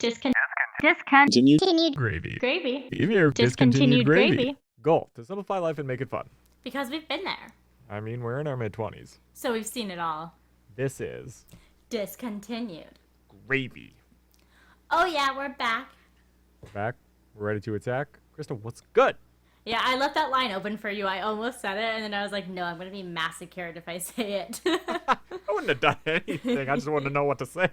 Discontinued Gravy. gravy. Even your Discontinued gravy. Goal, to simplify life and make it fun. Because we've been there. I mean, we're in our mid-20s. So we've seen it all. This is Discontinued. Gravy. Oh yeah, we're back. We're back. We're ready to attack. Krista, what's good? Yeah, I left that line open for you. I almost said it, and then I was like, no, I'm going to be massacred if I say it. I wouldn't have done anything. I just wanted to know what to say.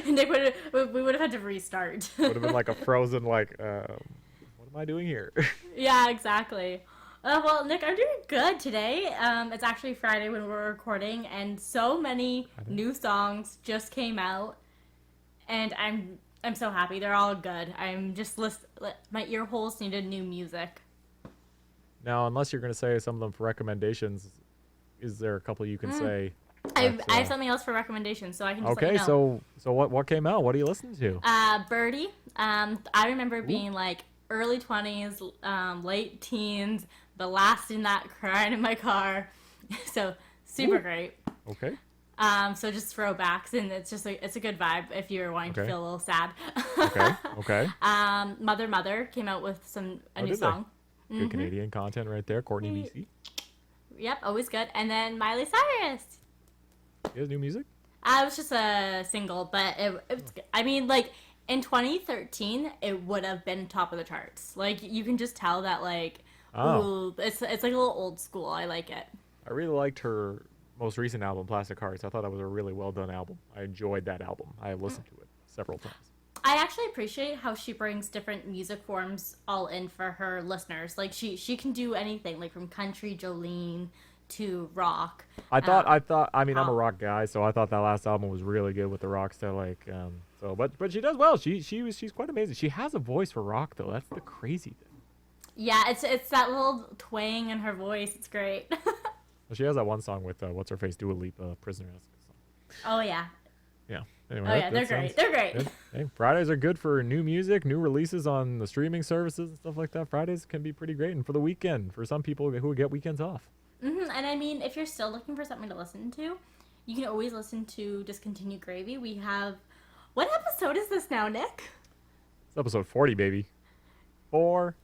Nick we would have had to restart. Would have been like a frozen, like, what am I doing here? Yeah, exactly. Well, Nick, I'm doing good today. It's actually Friday when we're recording, and so many new songs just came out, and I'm so happy. They're all good. I'm just my ear holes needed new music. Now, unless you're going to say some of them for recommendations, is there a couple you can say? I have something else for recommendations, so I can just let you know. Okay, so what came out? What are you listening to? Birdie. I remember being like early 20s, late teens, the last in that crying in my car. So super great. Okay. So just throwbacks, and it's just it's a good vibe if you're wanting to feel a little sad. Okay. Mother came out with a new song. Good Canadian content right there. Courtney BC. Yep, always good. And then Miley Cyrus. He has new music? It was just a single, but it was good. I mean, like, in 2013, it would have been top of the charts. Like, you can just tell that, like, ooh, it's like a little old school. I like it. I really liked her most recent album, Plastic Hearts. I thought that was a really well done album. I enjoyed that album. I listened to it several times. I actually appreciate how she brings different music forms all in for her listeners. Like, she can do anything, like from country Jolene to rock. I mean, I'm a rock guy, so I thought that last album was really good with the rock style, like, but she does well. She's quite amazing. She has a voice for rock, though. That's the crazy thing. Yeah, it's that little twang in her voice. It's great. Well, she has that one song with what's her face, Dua Lipa, Prisoner. Oh yeah. Yeah. Anyway, oh yeah, they're great. They're great. Good. Hey, Fridays are good for new music, new releases on the streaming services and stuff like that. Fridays can be pretty great, and for the weekend, for some people who get weekends off. And I mean, if you're still looking for something to listen to, you can always listen to Discontinued Gravy. We have... What episode is this now, Nick? It's episode 40, baby. 40.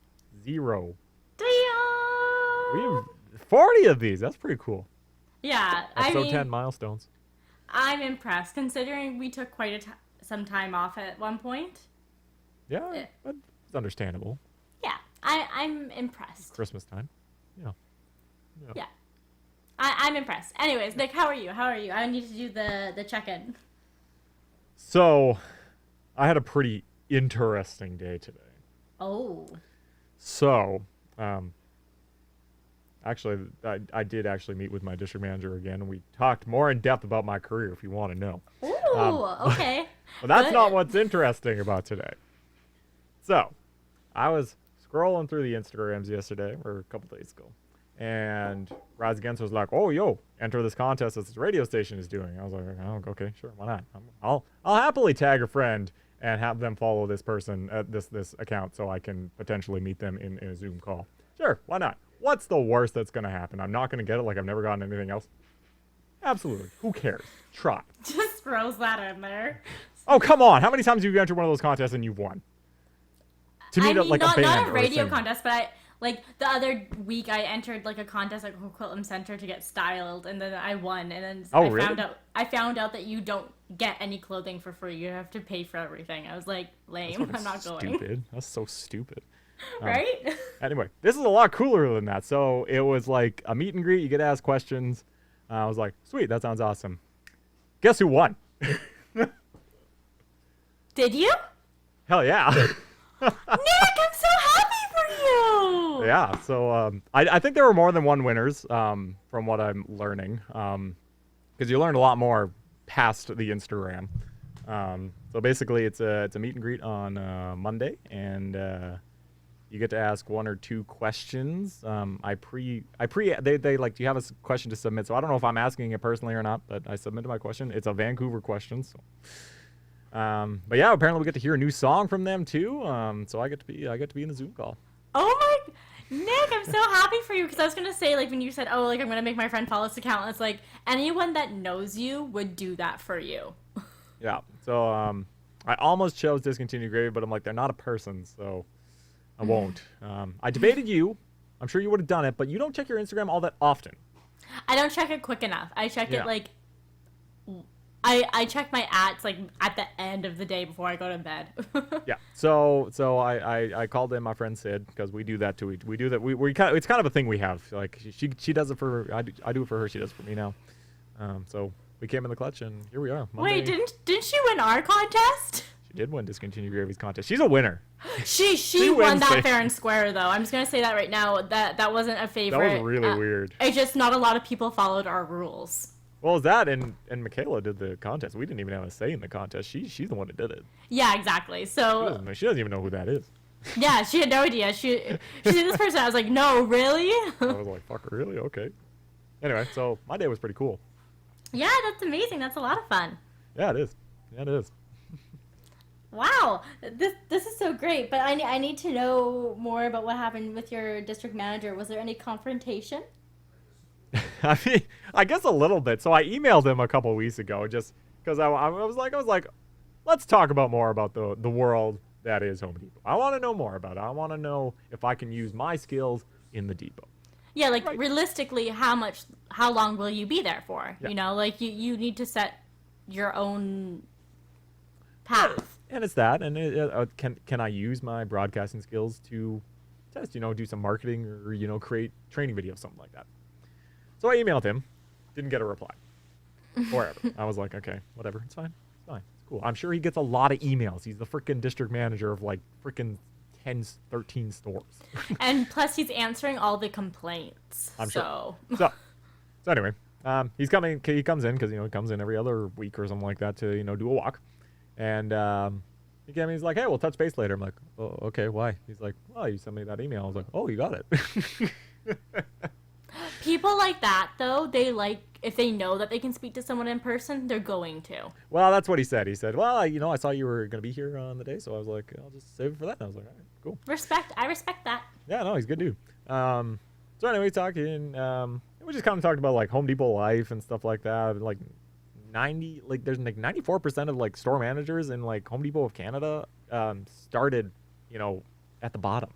Damn! We have 40 of these. That's pretty cool. Yeah, Episode 10 milestones. I'm impressed, considering we took quite some time off at one point. Yeah, but it's understandable. Yeah, I'm impressed. Christmas time. Yeah. I'm impressed. Anyways, Nick, how are you? I need to do the check-in. So, I had a pretty interesting day today. Oh. So, actually, I did actually meet with my district manager again, and we talked more in depth about my career, if you want to know. Ooh, okay. But that's not what's interesting about today. So, I was scrolling through the Instagrams yesterday, or a couple days ago, and Rise Against was like, "Oh, yo, enter this contest that this radio station is doing." I was like, "Oh, okay, sure, why not? I'll happily tag a friend and have them follow this person at this account so I can potentially meet them in a Zoom call. Sure, why not? What's the worst that's gonna happen? I'm not gonna get it like I've never gotten anything else. Absolutely, who cares? Try." Just throws that in there. Oh, come on! How many times have you entered one of those contests and you've won? To me, like not a band a radio contest, but like the other week I entered like a contest at Coquitlam Center to get styled, and then I won, and then I found out that you don't get any clothing for free. You have to pay for everything. I was like, lame. I'm not going. Stupid. That's so stupid. Right? Anyway, this is a lot cooler than that. So it was like a meet and greet. You get to ask questions. I was like, sweet, that sounds awesome. Guess who won? Did you? Hell yeah. Nick, I'm so happy for you. Yeah, so I think there were more than one winners from what I'm learning, because you learn a lot more past the Instagram. So basically, it's a meet and greet on Monday, and you get to ask one or two questions. They like, do you have a question to submit? So I don't know if I'm asking it personally or not, but I submitted my question. It's a Vancouver question. So. But yeah, apparently we get to hear a new song from them too. So I get to be in the Zoom call. Oh my, Nick, I'm so happy for you, because I was gonna say, like, when you said, oh, like, I'm gonna make my friend follow this account, it's like anyone that knows you would do that for you. Yeah. So I almost chose Discontinued Gravy, but I'm like, they're not a person, so I won't. I debated you. I'm sure you would have done it, but you don't check your Instagram all that often. I don't check it quick enough. I check Yeah. it like I check my ads like at the end of the day before I go to bed. Yeah. So I called in my friend Sid because we do that too. We do that. We kind of, it's kind of a thing we have. Like she does it for I do it for her. She does it for me now. So we came in the clutch and here we are. Monday. Wait, didn't she win our contest? She did win Discontinued Gravy's contest. She's a winner. She won wins that things. fair and square though. I'm just gonna say that right now. That wasn't a favorite. That was really weird. It's just not a lot of people followed our rules. Well, it's that and Michaela did the contest. We didn't even have a say in the contest. She's the one that did it. Yeah, exactly. So She doesn't even know who that is. yeah, she had no idea. She see this person. I was like, no, really? I was like, fuck, really? Okay. Anyway, so my day was pretty cool. Yeah, that's amazing. That's a lot of fun. Yeah, it is. Yeah, it is. Wow, this is so great. But I need to know more about what happened with your district manager. Was there any confrontation? I mean, I guess a little bit. So I emailed him a couple weeks ago just because I was like, let's talk about more about the world that is Home Depot. I want to know more about it. I want to know if I can use my skills in the depot. Yeah, like Right. realistically, how long will you be there for? Yeah. You know, like you need to set your own path. And it's that. And can I use my broadcasting skills to test, do some marketing or, create training videos, something like that. So I emailed him, didn't get a reply. Or ever. I was like, okay, whatever, it's fine. It's fine. It's cool. I'm sure he gets a lot of emails. He's the freaking district manager of like freaking 10, 13 stores. And plus, he's answering all the complaints. I'm so. sure. So anyway, he comes in because, he comes in every other week or something like that to, do a walk. And he came in, he's like, hey, we'll touch base later. I'm like, oh, okay, why? He's like, well, you sent me that email. I was like, oh, you got it. People like that, though, they like, if they know that they can speak to someone in person, they're going to. Well, that's what he said. He said, well, I saw you were going to be here on the day, so I was like, I'll just save it for that. And I was like, all right, cool. I respect that. Yeah, no, he's a good dude. So anyway, talking, we just kind of talked about like Home Depot life and stuff like that. Like there's like 94% of like store managers in like Home Depot of Canada started, at the bottom.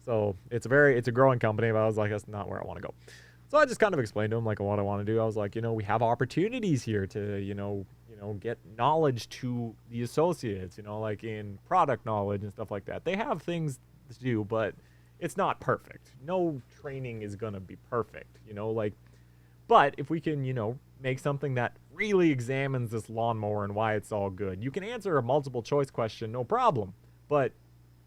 So it's a growing company, but I was like, that's not where I want to go. So I just kind of explained to him like what I want to do. I was like, we have opportunities here to, get knowledge to the associates, like in product knowledge and stuff like that. They have things to do, but it's not perfect. No training is going to be perfect, but if we can, make something that really examines this lawnmower and why it's all good. You can answer a multiple choice question, no problem, but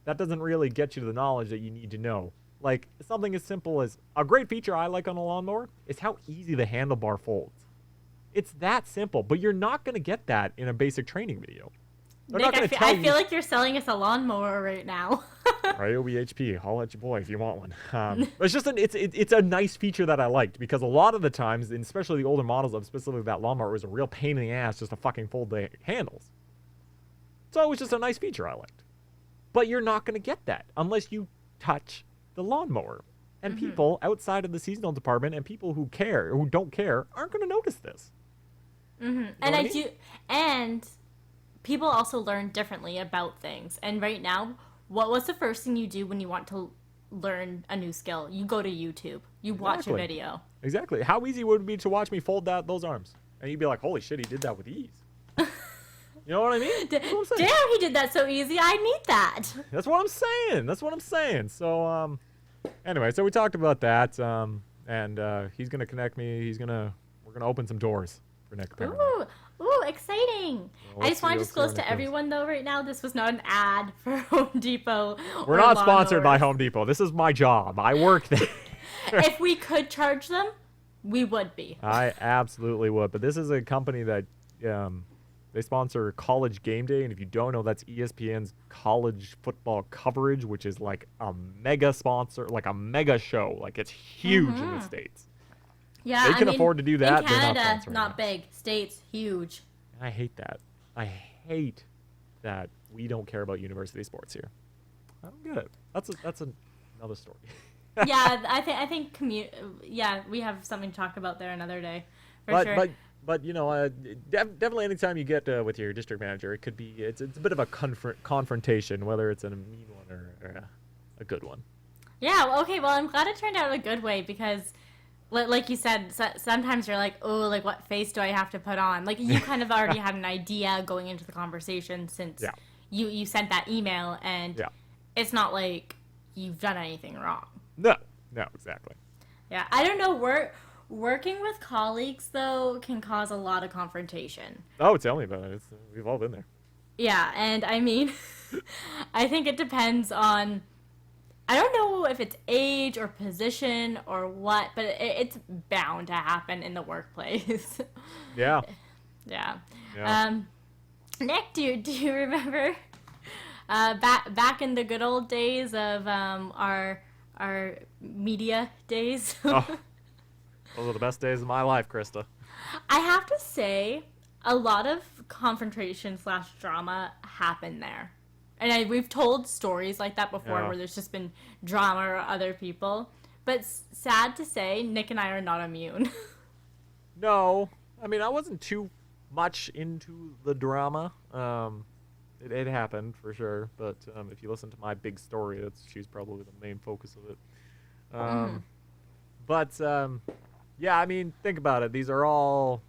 that doesn't really get you to the knowledge that you need to know. Like something as simple as a great feature I like on a lawnmower is how easy the handlebar folds. It's that simple, but you're not going to get that in a basic training video. Nick, I feel like you're selling us a lawnmower right now. Right, OBHP, holla at your boy if you want one. It's just it's a nice feature that I liked because a lot of the times, and especially the older models of specifically that lawnmower, was a real pain in the ass just to fucking fold the handles. So it was just a nice feature I liked. But you're not going to get that unless you touch the lawnmower. And people outside of the seasonal department and people who don't care, aren't going to notice this. And people also learn differently about things. And right now, what was the first thing you do when you want to learn a new skill? You go to YouTube. You watch a video. Exactly. How easy would it be to watch me fold those arms? And you'd be like, holy shit, he did that with ease. You know what I mean? Damn, he did that so easy. I need that. That's what I'm saying. So, anyway, so we talked about that. And he's gonna connect me. We're gonna open some doors for Nick. Ooh, exciting! Well, I just want to disclose to everyone though, right now, this was not an ad for Home Depot. We're not sponsored by Home Depot. This is my job. I work there. If we could charge them, we would be. I absolutely would. But this is a company that they sponsor College Game Day, and if you don't know, that's ESPN's college football coverage, which is like a mega sponsor, like a mega show. Like it's huge in the States. Yeah, they can afford to do that. In Canada, they're not big. States, huge. I hate that. I hate that we don't care about university sports here. I don't get it. That's another story. Yeah, I think we have something to talk about there another day. For sure. But But definitely anytime you get with your district manager, it's a bit of a confrontation, whether it's a mean one or a good one. Yeah, well, okay, well, I'm glad it turned out a good way because, like you said, sometimes you're like, oh, like, what face do I have to put on? Like, you kind of already had an idea going into the conversation since Yeah. you sent that email, and Yeah. it's not like you've done anything wrong. No, exactly. Yeah, I don't know, working with colleagues, though, can cause a lot of confrontation. Oh, tell me about it. We've all been there. Yeah, and I mean, I think it depends on, I don't know if it's age or position or what, but it's bound to happen in the workplace. Yeah. Yeah. Yeah. Nick, do you remember back in the good old days of our media days? Oh, those are the best days of my life, Krysta. I have to say, a lot of confrontation / drama happened there. And we've told stories like that before Yeah. where there's just been drama or other people. But sad to say, Nick and I are not immune. No, I mean I wasn't too much into the drama. It happened for sure, but if you listen to my big story, she's probably the main focus of it. But yeah, I mean, think about it. These are all,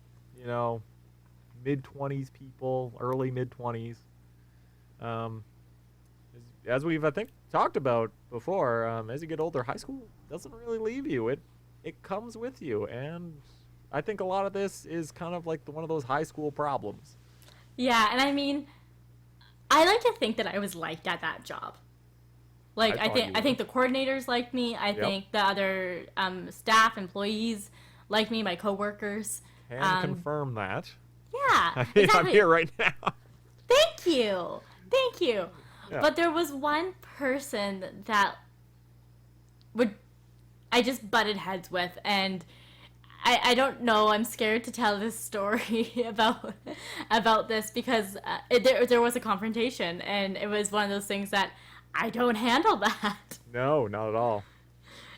mid-20s people, early mid-20s. As we've, I think, talked about before, as you get older, high school doesn't really leave you. It comes with you, and I think a lot of this is kind of like one of those high school problems. Yeah, and I mean, I like to think that I was liked at that job. Like I think the coordinators liked me. I think the other staff employees liked me. My coworkers. Can confirm that. Yeah, I mean, exactly. I'm here right now. Thank you. Yeah. But there was one person that I just butted heads with, and I don't know. I'm scared to tell this story about this because there was a confrontation, and it was one of those things that I don't handle that. No, not at all.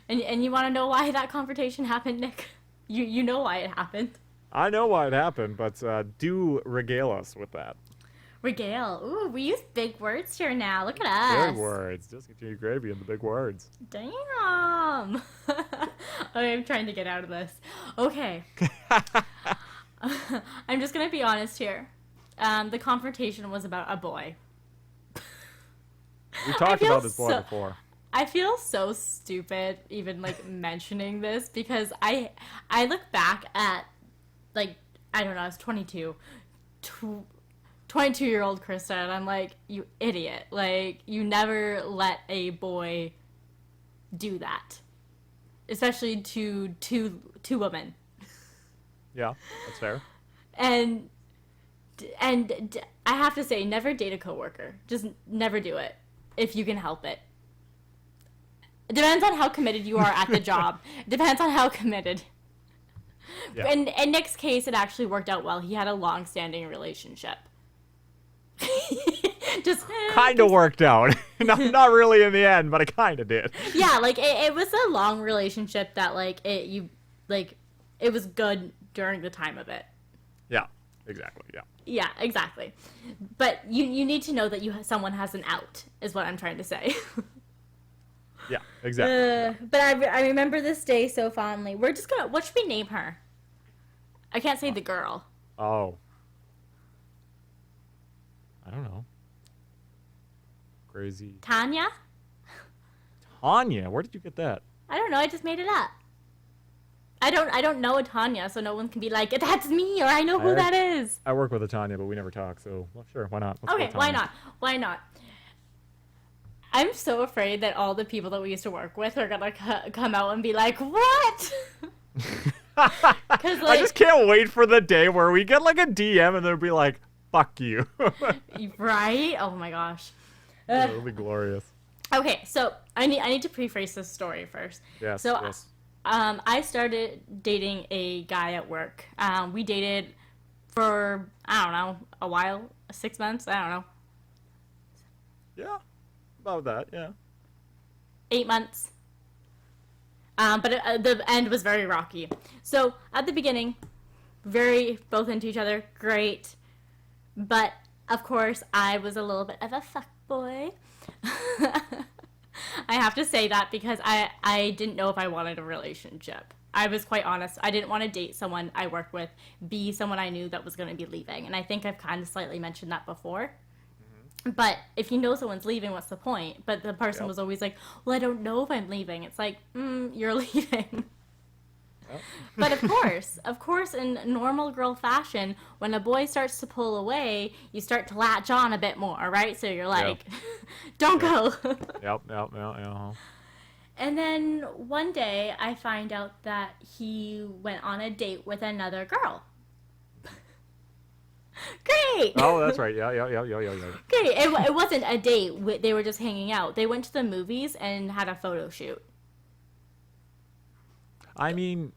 And you want to know why that confrontation happened, Nick? You know why it happened. I know why it happened, but do regale us with that. Regale. Ooh, we use big words here now. Look at us. Big words. Discontinued gravy and the big words. Damn. I'm trying to get out of this. Okay. I'm just going to be honest here. The confrontation was about a boy. We talked about this boy before. I feel so stupid even mentioning this because I look back at I don't know, I was 22-year-old Krysta, and I'm like, you idiot. Like, you never let a boy do that. Especially to women. Yeah, that's fair. And I have to say, never date a coworker. Just never do it if you can help it. It depends on how committed you are at the job. It depends on how committed. Yeah. In Nick's case, it actually worked out well. He had a long-standing relationship. Just kind of worked out. not really in the end, but it kind of did. Yeah, it was a long relationship that it was good during the time of it. Yeah, exactly. Yeah. Yeah, exactly. But you need to know that someone has an out, is what I'm trying to say. Yeah, exactly. But I remember this day so fondly. We're just gonna. What should we name her? I can't say the girl. Oh. I don't know. Crazy. Tanya? Tanya? Where did you get that? I don't know. I just made it up. I don't know a Tanya, so no one can be like, that's me, or I know who that is. I work with a Tanya, but we never talk, so well, sure, why not? Okay, why not? Why not? I'm so afraid that all the people that we used to work with are gonna come out and be like, what? I just can't wait for the day where we get a DM and they'll be like, fuck you. Right? Oh my gosh. It'll be glorious. Okay, so I need to preface this story first. Yes. So, yes. I started dating a guy at work. We dated for, I don't know, a while, 6 months, I don't know. Yeah, about that, yeah. 8 months. But the end was very rocky. So at the beginning, very both into each other, great. But of course, I was a little bit of a fuckboy. I have to say that because I didn't know if I wanted a relationship. I was quite honest. I didn't want to date someone I worked with, be someone I knew that was going to be leaving. And I think I've kind of slightly mentioned that before. But if you know someone's leaving, what's the point? But the person was always like, well, I don't know if I'm leaving. It's like, you're leaving. Yep. But of course, in normal girl fashion, when a boy starts to pull away, you start to latch on a bit more, right? So you're like, don't go. Yep. And then one day I find out that he went on a date with another girl. Great! Oh, that's right. Yeah. Great. It wasn't a date. They were just hanging out. They went to the movies and had a photo shoot. I mean,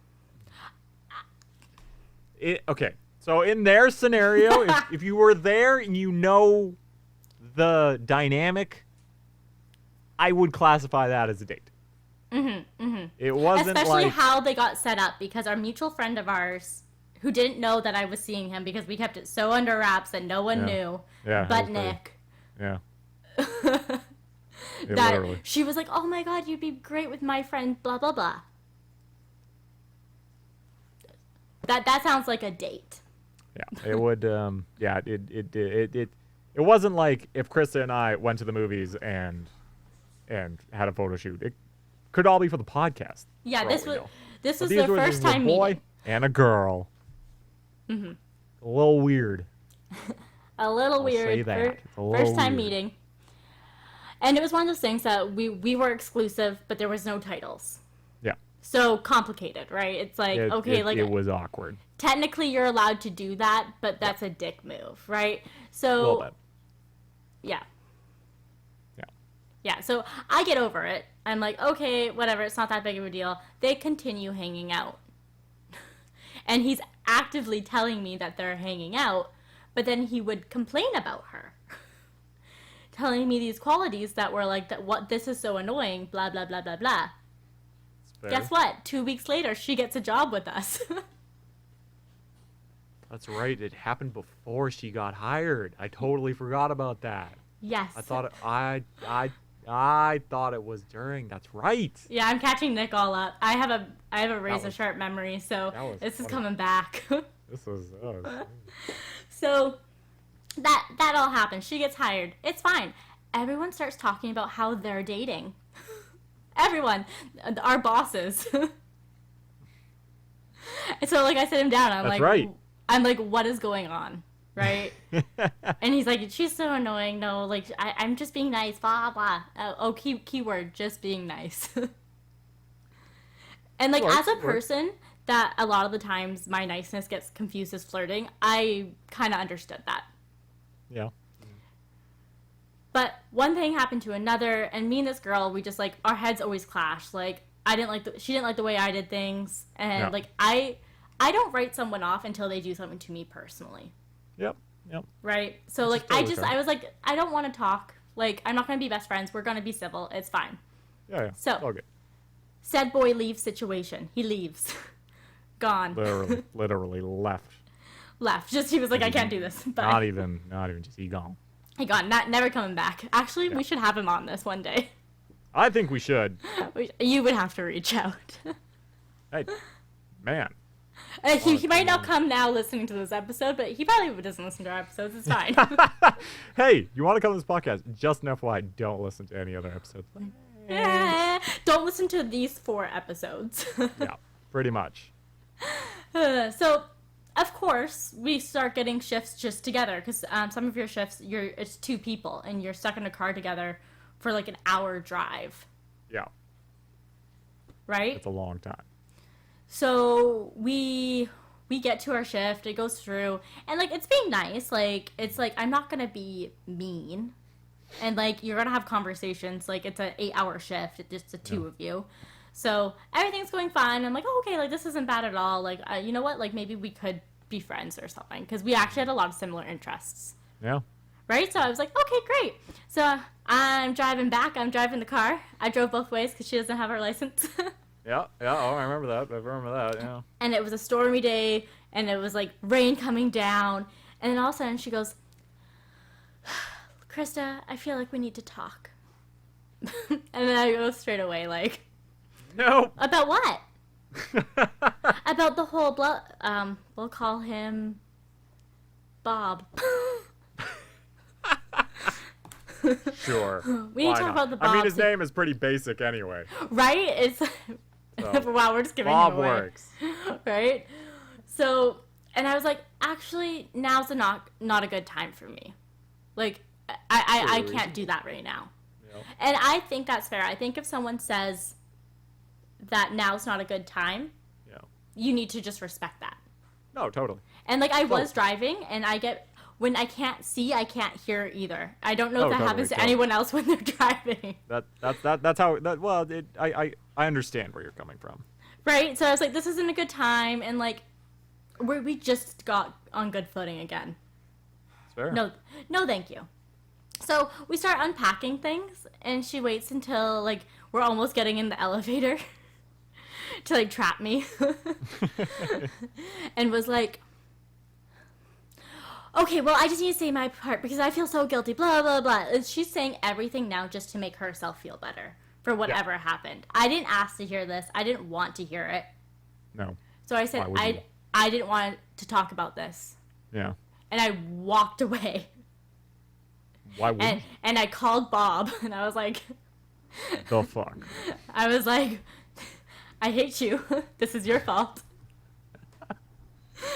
okay. So in their scenario, if you were there and you know the dynamic, I would classify that as a date. It wasn't especially like... how they got set up, because our mutual friend of ours, who didn't know that I was seeing him because we kept it so under wraps that no one knew, but Nick. Yeah. That literally. She was like, oh my god, you'd be great with my friend, blah, blah, blah. That sounds like a date. Yeah, it would, it wasn't like if Krysta and I went to the movies and had a photo shoot. It could all be for the podcast. Yeah, this was their first time meeting. A boy and a girl. A little weird. A little weird. Say that. First time meeting. And it was one of those things that we were exclusive, but there was no titles. Yeah. So complicated, right? It's like, it was awkward. Technically, you're allowed to do that, but that's a dick move, right? So, a little bit. Yeah. So I get over it. I'm like, okay, whatever, it's not that big of a deal. They continue hanging out. And he's actively telling me that they're hanging out, but then he would complain about her. Telling me these qualities that were like, this is so annoying, blah, blah, blah, blah, blah. Guess what? 2 weeks later, she gets a job with us. That's right. It happened before she got hired. I totally forgot about that. Yes. I thought I thought it was during. That's right. Yeah, I'm catching Nick all up. I have a razor sharp memory, so this is coming back. This was So that all happens. She gets hired. It's fine. Everyone starts talking about how they're dating. Everyone, our bosses. And so, like, I sit him down. I'm like, what is going on, right? And he's like, she's so annoying. No, like, I'm just being nice. Blah blah. Keyword, just being nice. And like, as a person that a lot of the times my niceness gets confused as flirting, I kind of understood that. Yeah. But one thing happened to another, and me and this girl, we just, like, our heads always clashed. Like, she didn't like the way I did things, and like, I don't write someone off until they do something to me personally. Yep. Right? So, like, I was like, I don't want to talk. Like, I'm not going to be best friends. We're going to be civil. It's fine. Yeah. So, all good. Said boy leaves situation. He leaves. Gone. Literally left. Just, he was like, I can't do this. Bye. Not even just, he gone. He gone. Never coming back. Actually, we should have him on this one day. I think we should. You would have to reach out. Hey, man. He might not come now listening to this episode, but he probably doesn't listen to our episodes. It's fine. Hey, you want to come to this podcast? Just an FYI, don't listen to any other episodes. Don't listen to these 4 episodes. Yeah, pretty much. So, of course, we start getting shifts just together, because some of your shifts, it's 2 people, and you're stuck in a car together for like an hour drive. Yeah. Right? It's a long time. So we get to our shift, it goes through, and like, it's being nice. Like, it's like, I'm not gonna be mean, and like, you're gonna have conversations. Like, it's an 8-hour shift, it's just the 2 of you. So everything's going fine. I'm like, oh, okay, like, this isn't bad at all. Like, you know what? Like, maybe we could be friends or something, because we actually had a lot of similar interests. Yeah. Right? So I was like, okay, great. So I'm driving back. I'm driving the car. I drove both ways because she doesn't have her license. Yeah. Oh, I remember that. Yeah. And it was a stormy day, and it was like rain coming down, and then all of a sudden she goes, Krysta, I feel like we need to talk. And then I go straight away like, No. about what? About the whole we'll call him Bob. Sure. We need to talk about the Bob. I mean, his name is pretty basic anyway. Right? It's So, wow, we're just giving Bob him away. works. Right? So, and I was like, actually, now's not a good time for me. Like, I can't do that right now. Yep. And I think that's fair. I think if someone says that now's not a good time, Yeah. you need to just respect that. No, totally. And like I was driving, and when I can't see, I can't hear either. I don't know if that happens to anyone else when they're driving. That's how. I understand where you're coming from. Right. So I was like, this isn't a good time, and like, we just got on good footing again. It's fair. No, thank you. So we start unpacking things, and she waits until like we're almost getting in the elevator to like trap me, and was like, okay, well, I just need to say my part because I feel so guilty, blah, blah, blah. And she's saying everything now just to make herself feel better for whatever happened. I didn't ask to hear this. I didn't want to hear it. No. So I said, I didn't want to talk about this. Yeah. And I walked away. Why would you? And I called Bob, and I was like... The fuck? I was like, I hate you. This is your fault.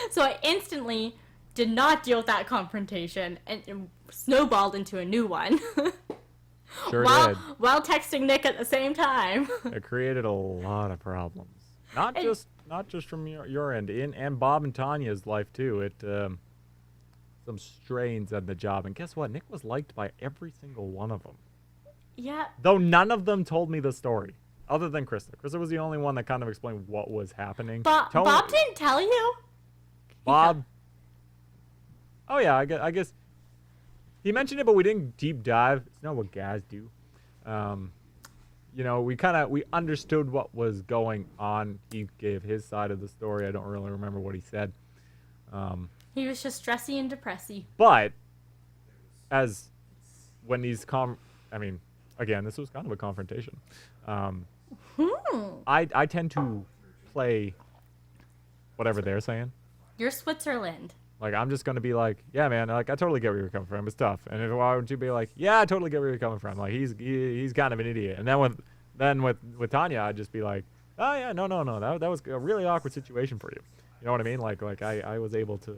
So I instantly did not deal with that confrontation and snowballed into a new one. Sure did. While texting Nick at the same time. It created a lot of problems. Not just from your end, and Bob and Tanya's life too. It some strains at the job, and guess what? Nick was liked by every single one of them. Yeah. Though none of them told me the story, other than Krysta. Krysta was the only one that kind of explained what was happening. Bob didn't tell you? Bob. Oh yeah, I guess he mentioned it, but we didn't deep dive. It's not what guys do. You know, we understood what was going on. He gave his side of the story. I don't really remember what he said. He was just stressy and depressy. But as when these I mean, again, this was kind of a confrontation. I tend to play whatever they're saying. You're Switzerland. Like, I'm just going to be like, yeah, man, like, I totally get where you're coming from. It's tough. And if I would be like, yeah, I totally get where you're coming from. Like, he's kind of an idiot. And then with Tanya, I'd just be like, oh, yeah, no. That was a really awkward situation for you. You know what I mean? Like I was able to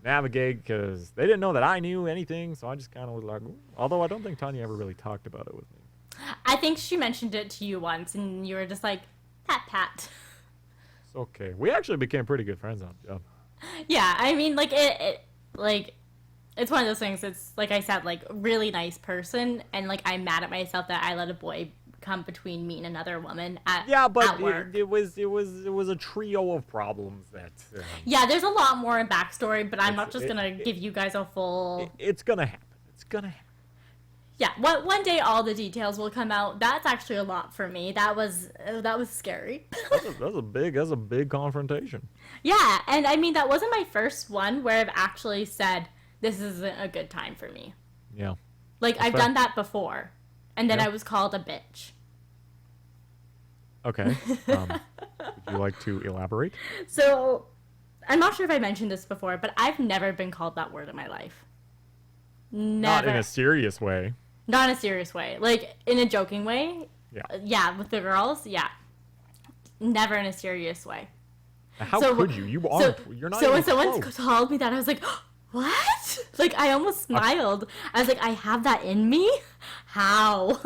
navigate because they didn't know that I knew anything. So I just kind of was like, although I don't think Tanya ever really talked about it with me. I think she mentioned it to you once, and you were just like, pat. It's okay. We actually became pretty good friends on the job. Yeah, I mean, like, it's one of those things, it's, like I said, like, really nice person, and, like, I'm mad at myself that I let a boy come between me and another woman at work. it was a trio of problems that... yeah, there's a lot more in backstory, but I'm not just gonna give you guys a full... It's gonna happen. It's gonna happen. Yeah, one day all the details will come out. That's actually a lot for me. That was scary. That's a big confrontation. Yeah, and I mean, that wasn't my first one where I've actually said, this isn't a good time for me. Yeah. Like, I've done that before, and then I was called a bitch. Okay. Would you like to elaborate? So, I'm not sure if I mentioned this before, but I've never been called that word in my life. Never. Not in a serious way. Not in a serious way. Like, in a joking way. Yeah. Yeah, with the girls, yeah. Never in a serious way. How could you? You aren't. You're not. So even when someone close. told me that, I was like, what? Like, I almost smiled. I was like, I have that in me? How?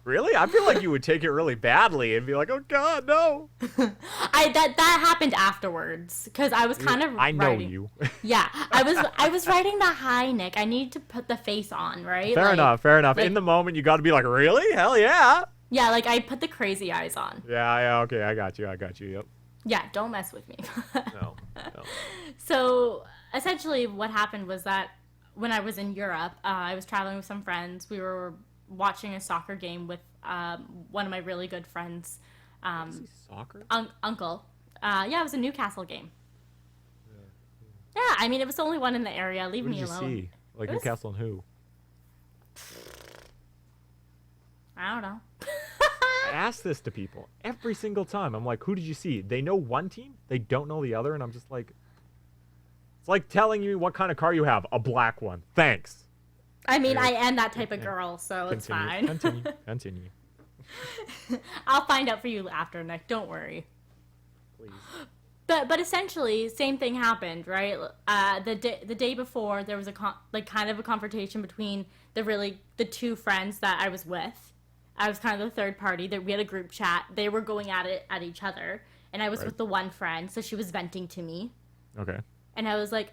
Really? I feel like you would take it really badly and be like, "Oh God, no!" That happened afterwards because I was kind of. I know writing. you. Yeah, I was writing the hi, Nick. I need to put the face on, right? Fair enough. Like, in the moment, you got to be like, "Really? Hell yeah!" Yeah, like I put the crazy eyes on. Yeah. Okay, I got you. Yep. Yeah, don't mess with me. No. So essentially, what happened was that when I was in Europe, I was traveling with some friends. We were watching a soccer game with one of my really good friends. Soccer? Uncle. Yeah, it was a Newcastle game. Yeah, I mean, it was the only one in the area. Leave Who did me you alone. see? Like It was- Newcastle and who? I don't know. I ask this to people every single time. I'm like, who did you see? They know one team, they don't know the other, and I'm just like, it's like telling you what kind of car you have. A black one. Thanks. I mean, I am that type of girl, so it's fine. Continue. I'll find out for you after, Nick. Don't worry. Please. But essentially, same thing happened, right? The day before, there was kind of a confrontation between the two friends that I was with. I was kind of the third party. We had a group chat. They were going at it at each other, and I was with the one friend, so she was venting to me. Okay. And I was like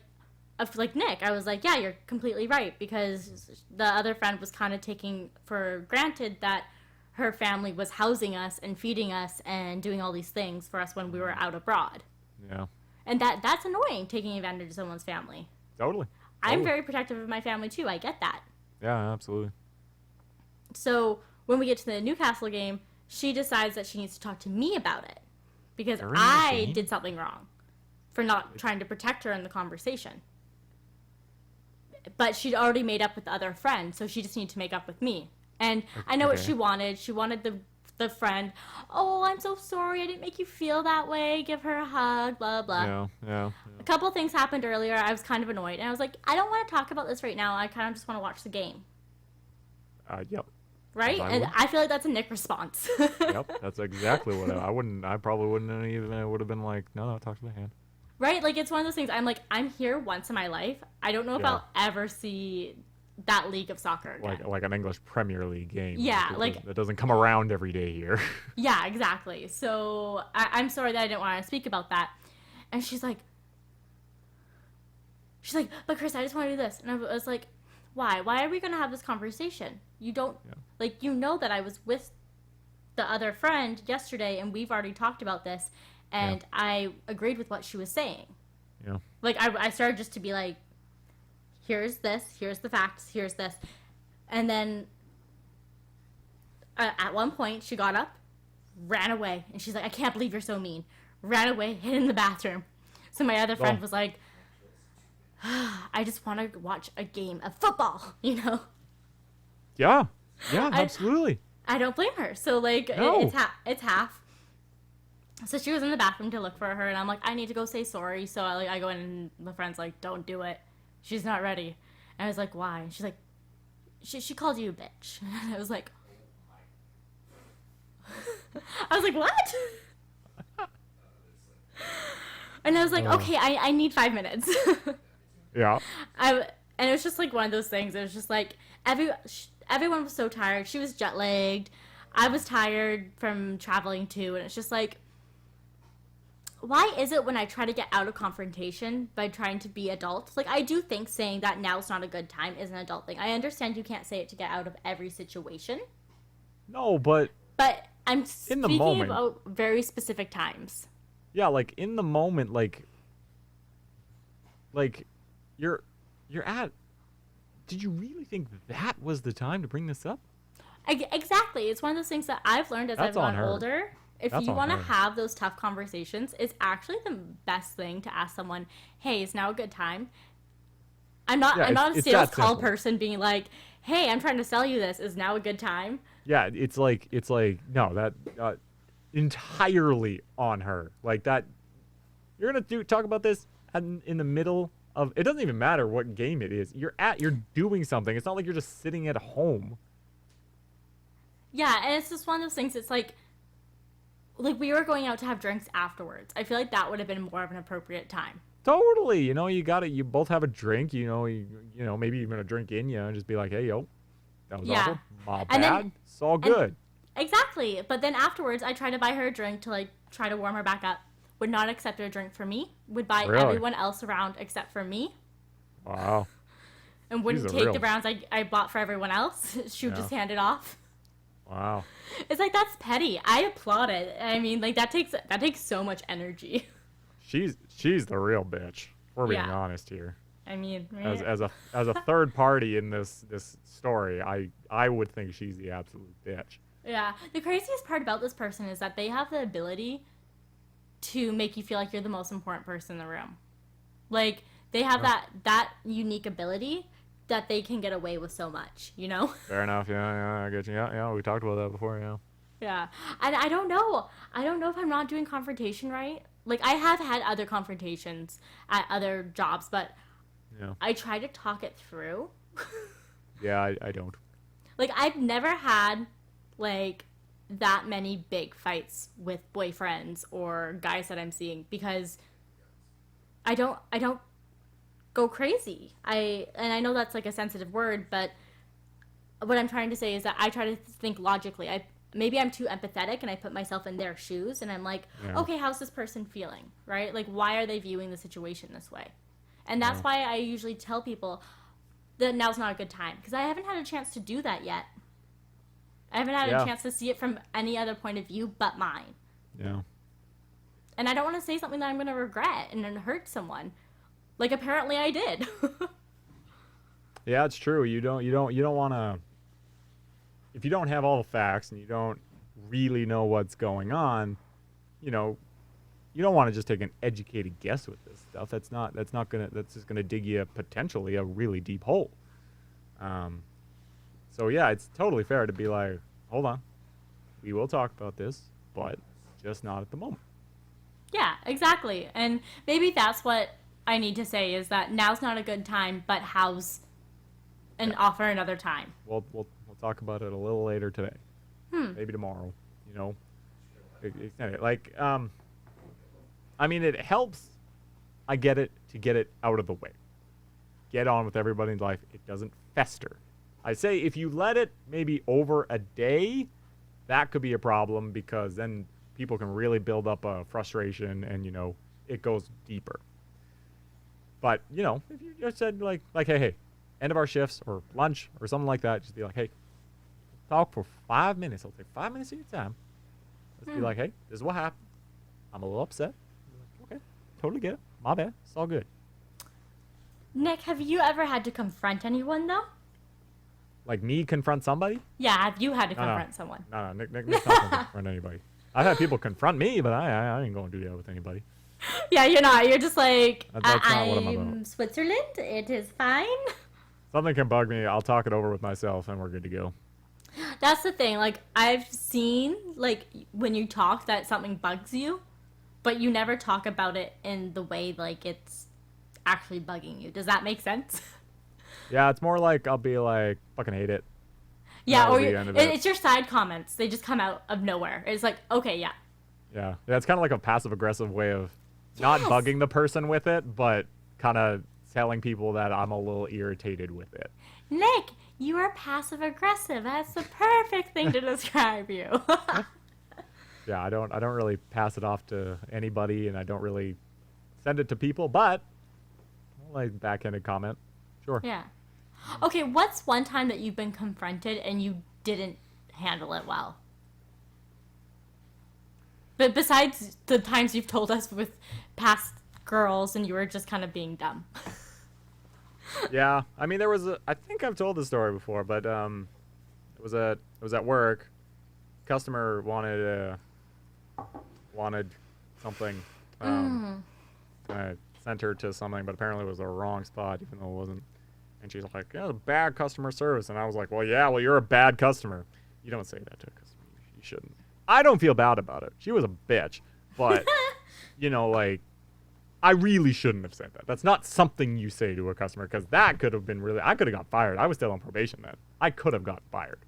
Nick, I was like, yeah, you're completely right, because the other friend was kind of taking for granted that her family was housing us and feeding us and doing all these things for us when we were out abroad. Yeah. And that's annoying, taking advantage of someone's family. Totally. I'm very protective of my family too. I get that. Yeah, absolutely. So when we get to the Newcastle game, she decides that she needs to talk to me about it because During the I game? did something wrong for not trying to protect her in the conversation. But she'd already made up with the other friend, so she just needed to make up with me. And I know what she wanted. She wanted the friend, oh, I'm so sorry, I didn't make you feel that way. Give her a hug, blah, blah. Yeah. A couple of things happened earlier. I was kind of annoyed. And I was like, I don't want to talk about this right now. I kind of just want to watch the game. Yep. Right? And I feel like that's a Nick response. Yep. That's exactly what I probably wouldn't even, I would have been like, no, talk to the hand. Right? Like, it's one of those things. I'm like, I'm here once in my life. I don't know if I'll ever see that league of soccer again. Like an English Premier League game. Yeah, like that doesn't come around every day here. Yeah, exactly. So I'm sorry that I didn't want to speak about that. And she's like, but Chris, I just want to do this. And I was like, why? Why are we going to have this conversation? You don't, like, you know that I was with the other friend yesterday and we've already talked about this. And I agreed with what she was saying. Yeah. Like, I started just to be like, here's this, here's the facts, here's this. And then at one point, she got up, ran away. And she's like, I can't believe you're so mean. Ran away, hid in the bathroom. So my other friend was like, I just want to watch a game of football, you know? Yeah, absolutely. I don't blame her. So, like, No. it's half. So she was in the bathroom to look for her, and I'm like, I need to go say sorry. So I go in, and the friend's like, don't do it. She's not ready. And I was like, why? And she's like, she called you a bitch. And I was like, what? And I was like, okay, I need 5 minutes. Yeah. And it was just like one of those things. It was just like everyone was so tired. She was jet lagged. I was tired from traveling too, and it's just like, why is it when I try to get out of confrontation by trying to be adult? Like, I do think saying that now's not a good time is an adult thing. I understand you can't say it to get out of every situation. No, but I'm in speaking the moment, about very specific times. Yeah, like in the moment, like you're at. Did you really think that was the time to bring this up? Exactly. It's one of those things that I've learned as I've gotten older. If you want to have those tough conversations, it's actually the best thing to ask someone, hey, is now a good time? I'm not a sales call person being like, hey, I'm trying to sell you this. Is now a good time? Yeah, it's like no, that entirely on her. Like that, you're gonna talk about this in the middle of. It doesn't even matter what game it is. You're doing something. It's not like you're just sitting at home. Yeah, and it's just one of those things. It's like we were going out to have drinks afterwards. I feel like that would have been more of an appropriate time. Totally. You know, you both have a drink, you know, maybe even a drink in you and just be like, hey, yo, that was awful. My bad. It's all good. Exactly. But then afterwards, I tried to buy her a drink to, like, try to warm her back up. Would not accept a drink for me. Would buy everyone else around except for me. Wow. And wouldn't take the rounds I bought for everyone else. She would just hand it off. Wow. It's like, that's petty. I applaud it. I mean, like, that takes so much energy. She's the real bitch. We're being honest here. I mean, as a third party in this story, I would think she's the absolute bitch. Yeah. The craziest part about this person is that they have the ability to make you feel like you're the most important person in the room. Like, They have that unique ability that they can get away with so much, you know? Fair enough. Yeah, I get you. Yeah, we talked about that before. Yeah. Yeah. And I don't know. I don't know if I'm not doing confrontation right. Like, I have had other confrontations at other jobs, but Yeah. I try to talk it through. Yeah, I don't. Like, I've never had, like, that many big fights with boyfriends or guys that I'm seeing because I don't go crazy. And I know that's like a sensitive word, but what I'm trying to say is that I try to think logically. Maybe I'm too empathetic and I put myself in their shoes and I'm like, Yeah. okay, how's this person feeling? Right? Like, why are they viewing the situation this way? And that's Yeah. why I usually tell people that now's not a good time because I haven't had a chance to do that yet. I haven't had Yeah. a chance to see it from any other point of view but mine. Yeah. And I don't want to say something that I'm going to regret and then hurt someone. Like, apparently I did. Yeah, it's true. You don't want to. If you don't have all the facts and you don't really know what's going on, you know, you don't want to just take an educated guess with this stuff. That's just gonna dig you potentially a really deep hole. So yeah, it's totally fair to be like, hold on, we will talk about this, but just not at the moment. Yeah, exactly. And maybe that's what I need to say is that now's not a good time, but how's an offer another time. We'll talk about it a little later today, maybe tomorrow. You know, extend it. Like I mean, it helps. I get it to get it out of the way. Get on with everybody's life. It doesn't fester. I say if you let it maybe over a day, that could be a problem because then people can really build up a frustration and, you know, it goes deeper. But, you know, if you just said like, hey, end of our shifts or lunch or something like that, just be like, hey, talk for 5 minutes. I'll take 5 minutes of your time. Let's be like, hey, this is what happened. I'm a little upset. Like, okay, totally get it. My bad. It's all good. Nick, have you ever had to confront anyone, though? Like me confront somebody? Yeah, have you had to confront someone? No, Nick's not going to confront anybody. I've had people confront me, but I ain't going to do that with anybody. Yeah, you're not. You're just like, That's not what I'm I'm about. Switzerland. It is fine. Something can bug me. I'll talk it over with myself, and we're good to go. That's the thing. Like, I've seen, like, when you talk that something bugs you, but you never talk about it in the way, like, it's actually bugging you. Does that make sense? Yeah, it's more like I'll be like, fucking hate it. Yeah, That'll or be the end of it. it's your side comments. They just come out of nowhere. It's like, okay, yeah. Yeah, it's kind of like a passive-aggressive way of not Yes. bugging the person with it, but kind of telling people that I'm a little irritated with it. Nick, you are passive aggressive. That's the perfect thing to describe you. Yeah, I don't really pass it off to anybody, and I don't really send it to people, but like backhanded comment, sure. Yeah. Okay, what's one time that you've been confronted and you didn't handle it well? But besides the times you've told us with past girls and you were just kind of being dumb. Yeah, I mean I think I've told this story before, but it was at work. Customer wanted something. I sent her to something, but apparently it was the wrong spot, even though it wasn't. And she's like, "Yeah, bad customer service." And I was like, "Well, yeah, you're a bad customer. You don't say that to a customer. You shouldn't." I don't feel bad about it. She was a bitch, but you know, like, I really shouldn't have said that. That's not something you say to a customer because that could have been really. I could have got fired. I was still on probation then. I could have gotten fired.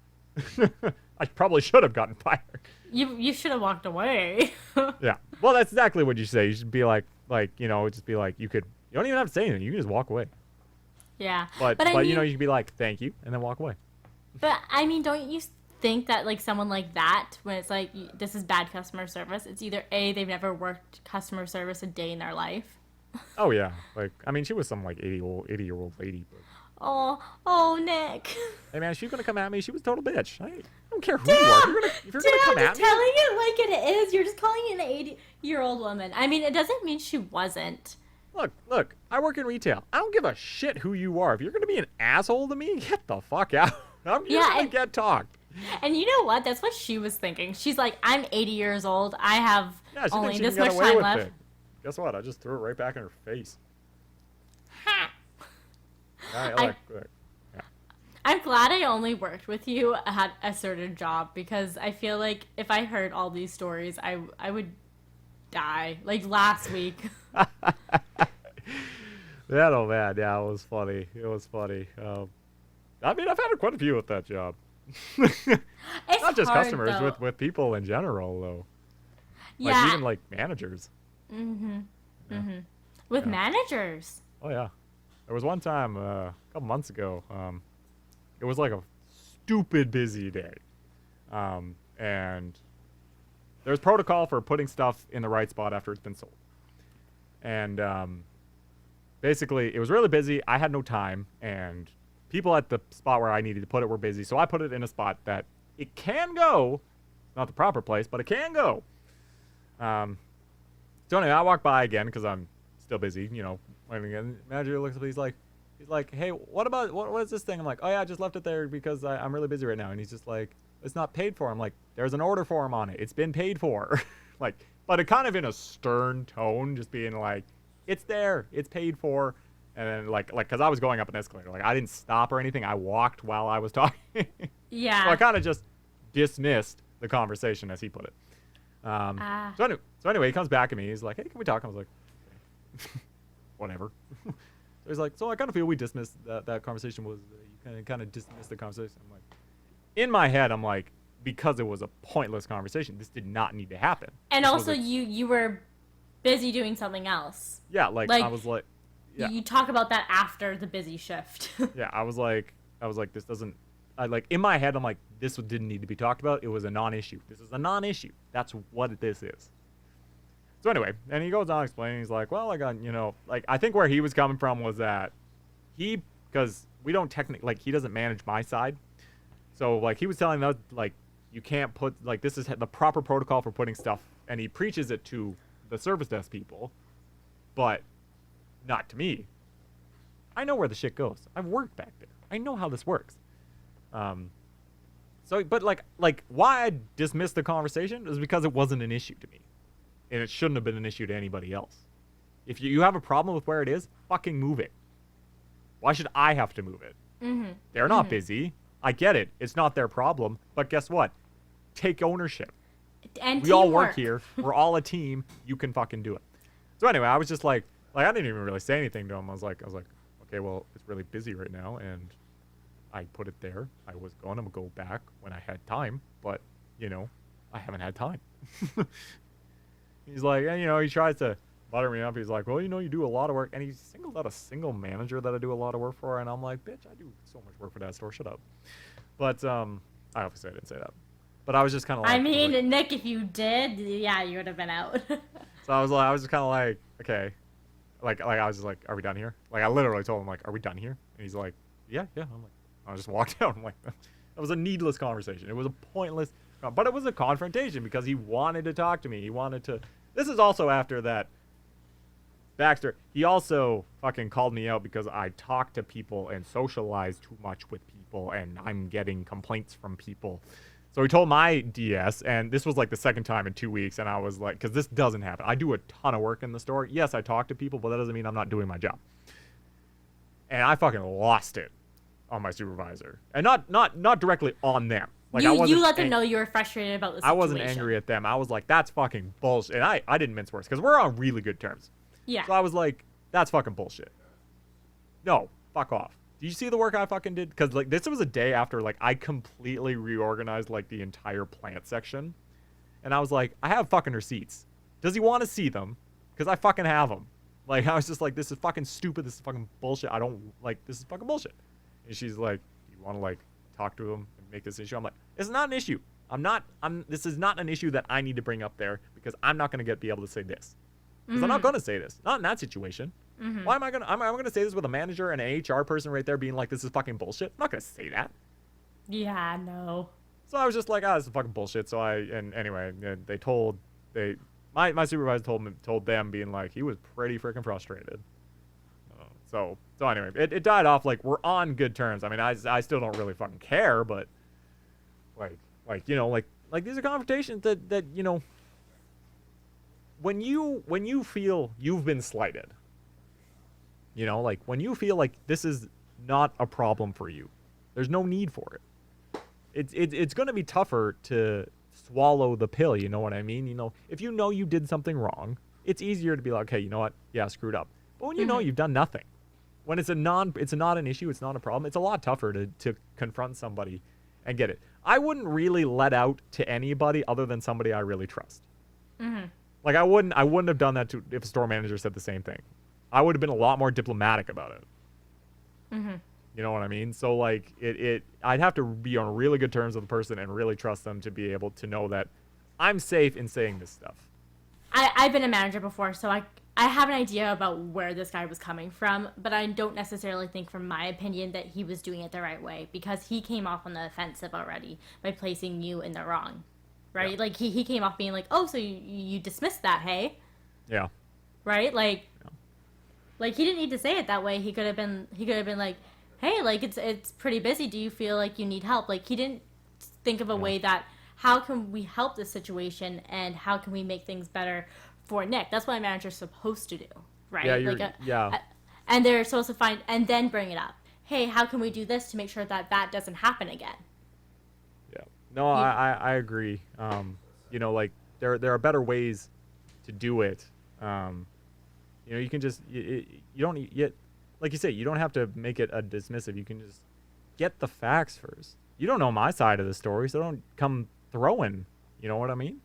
I probably should have gotten fired. You should have walked away. Yeah. Well, that's exactly what you say. You should be like, you know, just be like, you don't even have to say anything. You can just walk away. Yeah. But I mean, you know, you can be like, thank you, and then walk away. But I mean, don't you think that like someone like that, when it's like this is bad customer service, it's either A, they've never worked customer service a day in their life. Oh yeah. Like, I mean, she was some like 80-year-old lady. But, Oh, Nick. hey man, she's gonna come at me. She was a total bitch. I don't care who you are. If you're gonna come I'm at just me. telling it like it is. You're just calling it an 80-year-old woman. I mean, it doesn't mean she wasn't. Look, I work in retail. I don't give a shit who you are. If you're gonna be an asshole to me, get the fuck out. You're gonna get talked. And you know what? That's what she was thinking. She's like, I'm 80 years old. I have Yeah, she only thinks she this can much get away time with left. it. Guess what? I just threw it right back in her face. Right, I, like, yeah. I'm glad I only worked with you at a certain job because I feel like if I heard all these stories, I would die. Like last week. That old man, yeah, it was funny. It was funny. I mean, I've had quite a few with that job. It's Not just hard, customers, though. with people in general, though. Like, Yeah. even, like, managers. Yeah. With Yeah. managers. Oh, yeah. There was one time, a couple months ago, it was, like, a stupid busy day. And there's protocol for putting stuff in the right spot after it's been sold. And, basically, it was really busy. I had no time, and people at the spot where I needed to put it were busy, so I put it in a spot that it can go. Not the proper place, but it can go. So anyway, I walk by again because I'm still busy, you know. And again, manager looks at me, he's like, hey, what is this thing? I'm like, oh yeah, I just left it there because I'm really busy right now. And he's just like, it's not paid for. I'm like, there's an order form on it. It's been paid for. Like, but it kind of in a stern tone, just being like, it's there, it's paid for. And then like, cause I was going up an escalator. Like, I didn't stop or anything. I walked while I was talking. Yeah. So I kind of just dismissed the conversation, as he put it. So anyway, he comes back at me. He's like, hey, can we talk? I was like, okay. Whatever. So he's like, so I kind of feel we dismissed that conversation was, you kind of dismissed the conversation. I'm like, in my head, I'm like, because it was a pointless conversation, this did not need to happen. And this also, you were busy doing something else. Yeah, like I was like, yeah. You talk about that after the busy shift. Yeah, I was like, this doesn't. I like in my head, I'm like, this didn't need to be talked about. It was a non-issue. This is a non-issue. That's what this is. So anyway, and he goes on explaining. He's like, well, I got, you know, like I think where he was coming from was that because we don't technically, like, he doesn't manage my side. So like he was telling us, like, you can't put, like, this is the proper protocol for putting stuff, and he preaches it to the service desk people, but not to me. I know where the shit goes. I've worked back there. I know how this works. So, but like why I dismissed the conversation is because it wasn't an issue to me, and it shouldn't have been an issue to anybody else. If you have a problem with where it is, fucking move it. Why should I have to move it? Mm-hmm. They're not busy. I get it. It's not their problem. But guess what? Take ownership. And we all work here. We're all a team. You can fucking do it. So anyway, I was just like I didn't even really say anything to him. I was like, okay, well, it's really busy right now, and I put it there. I was going to go back when I had time, but, you know, I haven't had time. He's like, and, you know, he tries to butter me up. He's like, well, you know, you do a lot of work. And he singled out a single manager that I do a lot of work for. And I'm like, bitch, I do so much work for that store. Shut up. But I obviously I didn't say that. But I was just kind of like. I mean, like, Nick, if you did, yeah, you would have been out. So I was just kind of like, okay. Like I was just like, are we done here? Like, I literally told him, like, are we done here? And he's like, yeah. I'm like, I just walked out. I'm like, that was a needless conversation. It was a pointless, but it was a confrontation because he wanted to talk to me. He wanted to. This is also after that. Baxter, he also fucking called me out because I talk to people and socialize too much with people, and I'm getting complaints from people. So he told my DS, and this was like the second time in 2 weeks, and I was like, because this doesn't happen. I do a ton of work in the store. Yes, I talk to people, but that doesn't mean I'm not doing my job. And I fucking lost it on my supervisor, and not directly on them. Like, you let them know you were frustrated about the situation. I wasn't angry at them. I was like, that's fucking bullshit. And I didn't mince words because we're on really good terms. Yeah. So I was like, that's fucking bullshit. No, fuck off. Do you see the work I fucking did? Because, like, this was a day after, like, I completely reorganized, like, the entire plant section. And I was like, I have fucking receipts. Does he want to see them? Because I fucking have them. Like, I was just like, this is fucking stupid. This is fucking bullshit. I don't, like, this is fucking bullshit. And she's like, do you want to, like, talk to him and make this issue? I'm like, it's not an issue. This is not an issue that I need to bring up there because I'm not going to be able to say this. Because I'm not going to say this. Not in that situation. Mm-hmm. Why am I going to say this with a manager and an HR person right there being like, this is fucking bullshit? I'm not going to say that. Yeah, no. So I was just like, this is fucking bullshit. So anyway, my supervisor told them being like, he was pretty freaking frustrated. So anyway, it died off. Like, we're on good terms. I mean, I still don't really fucking care, but like, you know, like these are confrontations that, you know, when you feel you've been slighted, you know, like when you feel like this is not a problem for you. There's no need for it. It's going to be tougher to swallow the pill, you know what I mean? You know, if you know you did something wrong, it's easier to be like, okay, you know what? Yeah, I screwed up. But when you know you've done nothing, when it's not an issue, it's not a problem, it's a lot tougher to confront somebody and get it. I wouldn't really let out to anybody other than somebody I really trust. Like I wouldn't have done that if a store manager said the same thing. I would have been a lot more diplomatic about it. You know what I mean? So like I'd have to be on really good terms with the person and really trust them to be able to know that I'm safe in saying this stuff. I've been a manager before, so I have an idea about where this guy was coming from, but I don't necessarily think, from my opinion, that he was doing it the right way, because he came off on the offensive already by placing you in the wrong, right? Yeah. Like he came off being like, oh, so you dismissed that, hey? Yeah. Right? Like, like he didn't need to say it that way. He could have been like, hey, like it's pretty busy. Do you feel like you need help? Like he didn't think of a way that, how can we help this situation and how can we make things better for Nick? That's what a manager's supposed to do, right? Yeah, and they're supposed to find and then bring it up. Hey, how can we do this to make sure that doesn't happen again? Yeah. No, I agree. You know, like there are better ways to do it. You know, you can just you don't yet, like you say, you don't have to make it a dismissive. You can just get the facts first. You don't know my side of the story, so don't come throwing. You know what I mean?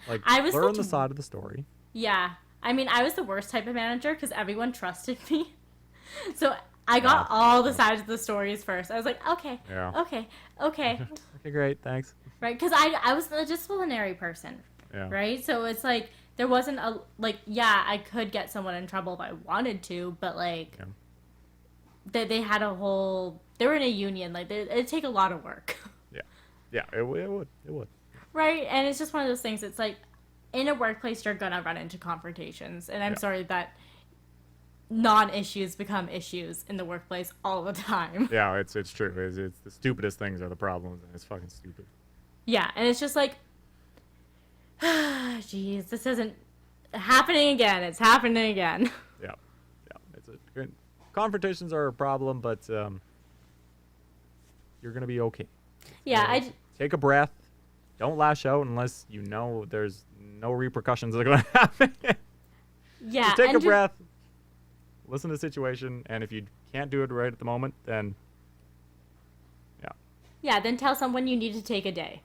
Like, learn the side of the story. Yeah. I mean, I was the worst type of manager because everyone trusted me. So I got all the sides of the stories first. I was like, okay. Okay, great, thanks. Right? Because I was a disciplinary person. Yeah. Right? So it's like, there wasn't a, like, yeah, I could get someone in trouble if I wanted to, but, like, they had a whole, they were in a union. Like, it'd take a lot of work. Yeah, it would. Right? And it's just one of those things. It's like, in a workplace, you're going to run into confrontations. And I'm sorry that non-issues become issues in the workplace all the time. Yeah, it's true. It's the stupidest things are the problems, and it's fucking stupid. Yeah, and it's just like, jeez, this isn't happening again. It's happening again. Yeah. Confrontations are a problem, but you're going to be okay. Yeah, so take a breath. Don't lash out unless you know there's no repercussions that are going to happen. Yeah. Just take a breath, listen to the situation, and if you can't do it right at the moment, then yeah, then tell someone you need to take a day.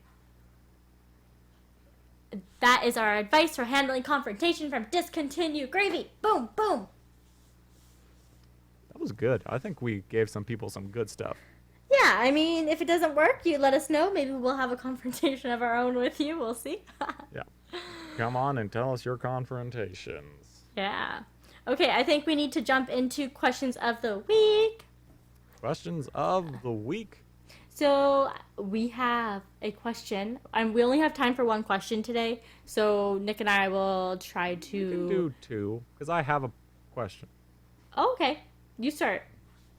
That is our advice for handling confrontation from Discontinued Gravy. Boom, boom. That was good. I think we gave some people some good stuff. Yeah, I mean, if it doesn't work, you let us know. Maybe we'll have a confrontation of our own with you. We'll see. Yeah. Come on and tell us your confrontations. Yeah. Okay, I think we need to jump into questions of the week. Questions of the week. So we have a question, and we only have time for one question today. So Nick and I will try to... You can do two, because I have a question. Oh, okay. You start.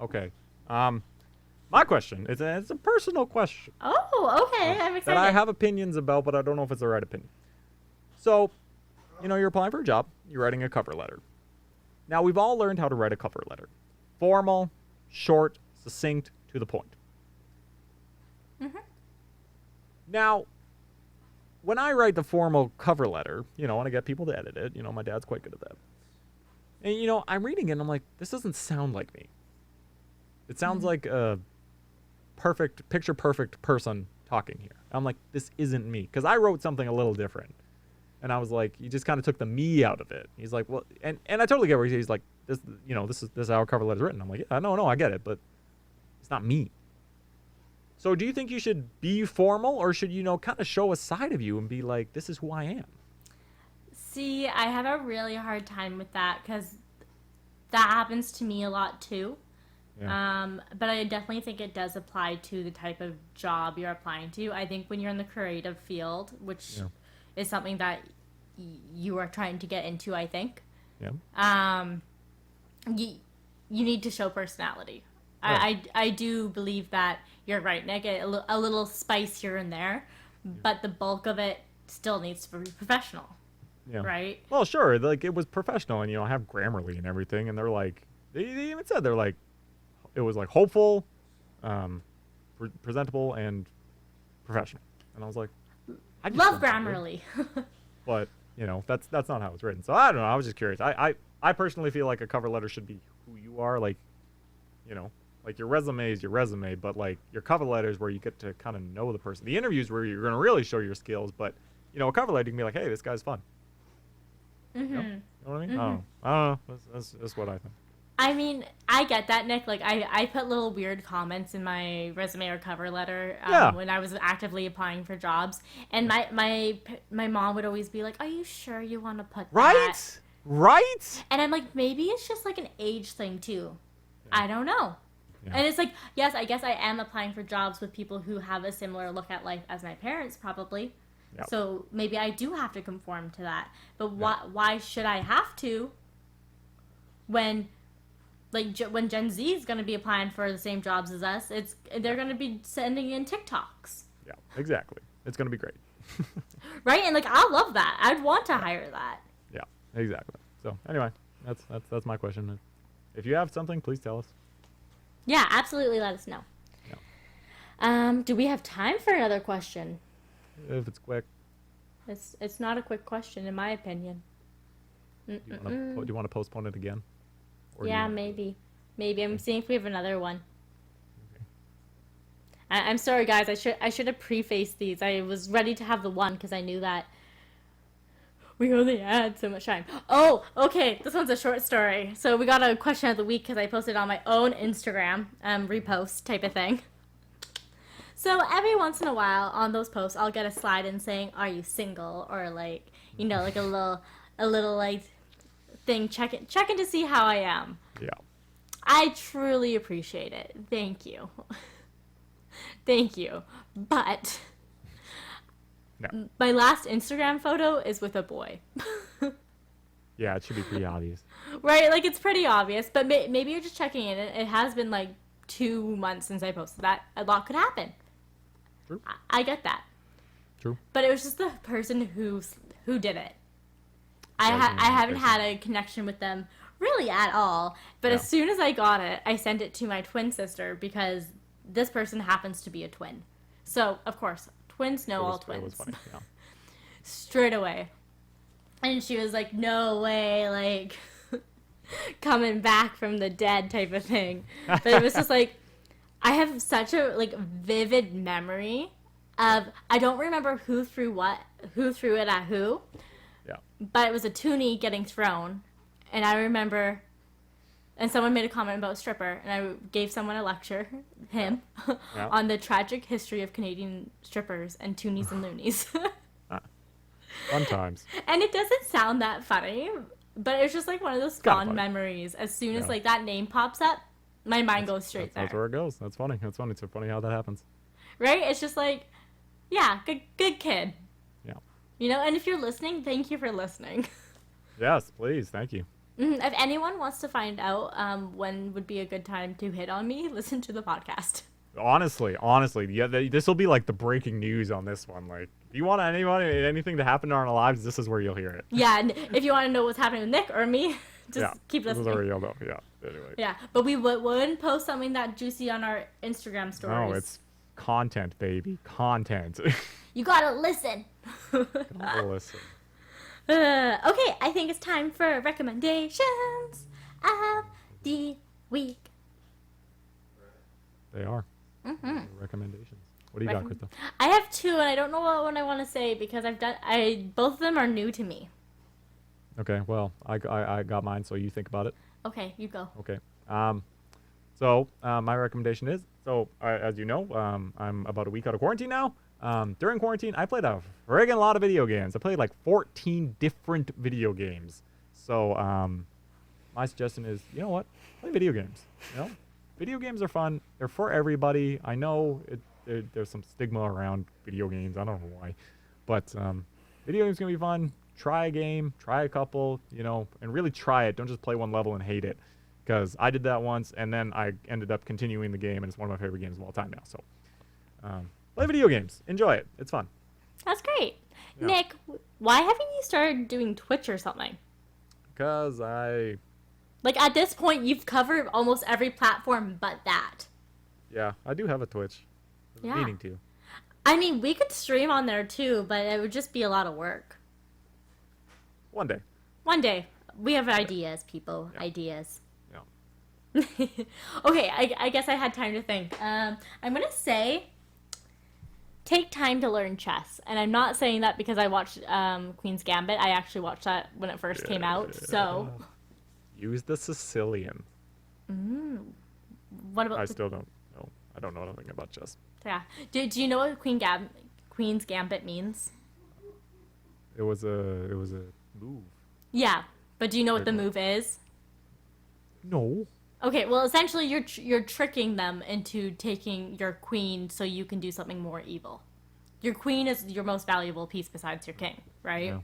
Okay. My question is it's a personal question. Oh, okay. I'm excited. That I have opinions about, but I don't know if it's the right opinion. So, you know, you're applying for a job. You're writing a cover letter. Now, we've all learned how to write a cover letter. Formal, short, succinct, to the point. Now, when I write the formal cover letter, you know, and I get people to edit it, you know, my dad's quite good at that. And, you know, I'm reading it and I'm like, this doesn't sound like me. It sounds like a picture perfect person talking here. I'm like, this isn't me. Because I wrote something a little different. And I was like, you just kind of took the me out of it. He's like, well, and I totally get where he's like, this, you know, this is how a cover letter's written. I'm like, yeah, no, I get it, but it's not me. So do you think you should be formal, or should you know kind of show a side of you and be like, this is who I am? See, I have a really hard time with that because that happens to me a lot too. Yeah. But I definitely think it does apply to the type of job you're applying to. I think when you're in the creative field, which is something that you are trying to get into, I think. Yeah. You need to show personality. Right. I do believe that you're right, Nick. A little spice here and there, but the bulk of it still needs to be professional. Yeah. Right? Well, sure. Like, it was professional, and, you know, I have Grammarly and everything, and they're like, they even said, they're like, it was like hopeful, presentable, and professional. And I was like, I just Love don't know. Grammarly. But that's not how it's written. So I don't know. I was just curious. I personally feel like a cover letter should be who you are. Like, like your resume is your resume, but like your cover letter is where you get to kind of know the person. The interviews where you're going to really show your skills, but a cover letter you can be like, hey, this guy's fun. Mm-hmm. You know what I mean? Mm-hmm. I don't know. That's what I think. I mean, I get that, Nick. Like, I put little weird comments in my resume or cover letter when I was actively applying for jobs. And my mom would always be like, are you sure you want to put that? Right? And I'm like, maybe it's just like an age thing, too. Yeah. I don't know. Yeah. And it's like, yes, I guess I am applying for jobs with people who have a similar look at life as my parents, probably. Yep. So maybe I do have to conform to that. But why should I have to when... Like, when Gen Z is going to be applying for the same jobs as us, they're going to be sending in TikToks. Yeah, exactly. It's going to be great. Right? And, like, I love that. I'd want to hire that. Yeah, exactly. So, anyway, that's my question. If you have something, please tell us. Yeah, absolutely let us know. Yeah. Do we have time for another question? If it's quick. It's not a quick question, in my opinion. Do you want to postpone it again? Yeah, maybe. I'm seeing if we have another one. Okay. I'm sorry, guys. I should have prefaced these. I was ready to have the one because I knew that we only had so much time. Oh, okay. This one's a short story. So we got a question of the week because I posted on my own Instagram, repost type of thing. So every once in a while on those posts, I'll get a slide in saying, "Are you single?" or like like a little like thing checking to see how I am. Yeah. I truly appreciate it. Thank you. Thank you. But No. my last Instagram photo is with a boy. Yeah, it should be pretty obvious. Right? Like, it's pretty obvious, but maybe you're just checking in. It has been like 2 months since I posted that. A lot could happen. True. I get that. True. But it was just the person who did it. I haven't had a connection with them really at all. But as soon as I got it, I sent it to my twin sister because this person happens to be a twin. So, of course, twins know all twins. It was funny, yeah. Straight away. And she was like, no way, like, coming back from the dead type of thing. But it was just like, I have such a, like, vivid memory of, I don't remember who threw it at who. Yeah. But it was a toonie getting thrown. And I remember, and someone made a comment about stripper, and I gave someone a lecture, him, on the tragic history of Canadian strippers and toonies and loonies. Fun times. And it doesn't sound that funny, but it's just like one of those fond funny. memories. As soon as like that name pops up, my mind goes straight there. That's where it goes. That's funny. It's so funny how that happens. Right? It's just like, yeah, good kid. Yeah. You know, and if you're listening, thank you for listening. Yes, please. Thank you. If anyone wants to find out when would be a good time to hit on me, listen to the podcast. Honestly, yeah, this will be like the breaking news on this one. Like, if you want anything to happen in our lives, this is where you'll hear it. Yeah, and if you want to know what's happening with Nick or me, just keep listening. This is where you'll know. Yeah. Anyway. Yeah, but we wouldn't post something that juicy on our Instagram stories. No, it's content, baby. Content. You gotta listen. Gotta listen. Okay, I think it's time for recommendations of the week. They are. Mm-hmm. Recommendations. What do you got, Krista? I have two, and I don't know what one I want to say because both of them are new to me. Okay, well, I got mine, so you think about it. Okay, you go. Okay. So my recommendation is, as you know, I'm about a week out of quarantine now. During quarantine, I played a friggin' lot of video games. I played like 14 different video games. So my suggestion is, you know what? Play video games. You know, video games are fun. They're for everybody. I know there's some stigma around video games. I don't know why, but video games can be fun. Try a game, try a couple, and really try it. Don't just play one level and hate it, because I did that once, and then I ended up continuing the game, and it's one of my favorite games of all time now. So play video games. Enjoy it. It's fun. That's great. Yeah. Nick, why haven't you started doing Twitch or something? Because I Like, at this point, you've covered almost every platform but that. Yeah, I do have a Twitch. I was Yeah. meaning to. I mean, we could stream on there too, but it would just be a lot of work. One day. One day. We have ideas, people. Yeah. Ideas. Yeah. Okay, I guess I had time to think. I'm going to say take time to learn chess. And I'm not saying that because I watched Queen's Gambit. I actually watched that when it first came out. So, Use the Sicilian. what about I still don't know. I don't know anything about chess. yeah. Do you know what Queen's Gambit means? It was a move. Yeah, but do you know what the move is? No. Okay, well, essentially, you're tricking them into taking your queen so you can do something more evil. Your queen is your most valuable piece besides your king, right?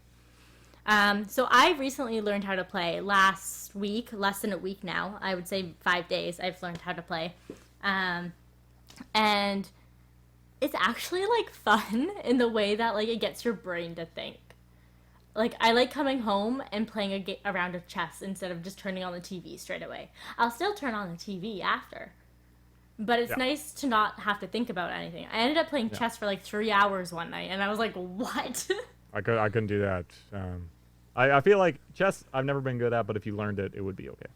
Yeah. So I recently learned how to play last week, less than a week now. I would say 5 days I've learned how to play. And it's actually, like, fun in the way that, like, it gets your brain to think. Like, I like coming home and playing a round of chess instead of just turning on the TV straight away. I'll still turn on the TV after. But it's nice to not have to think about anything. I ended up playing chess for like 3 hours one night, and I was like, what? I couldn't do that. I feel like chess I've never been good at, but if you learned it, it would be okay.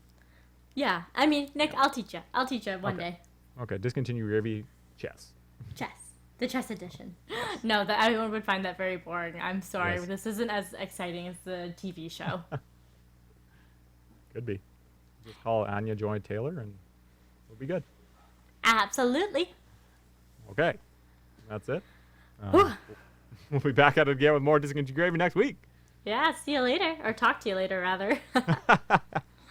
Yeah, I mean, Nick, I'll teach you. I'll teach you one Okay. day. Okay, discontinue Rivy chess. Chess. The chess edition. No, that everyone would find that very boring. I'm sorry. Yes. This isn't as exciting as the TV show. Could be. Just call Anya Joy Taylor and we'll be good. Absolutely. Okay. That's it. Whew. We'll be back at it again with more Discontinued Gravy next week. Yeah, see you later. Or talk to you later, rather.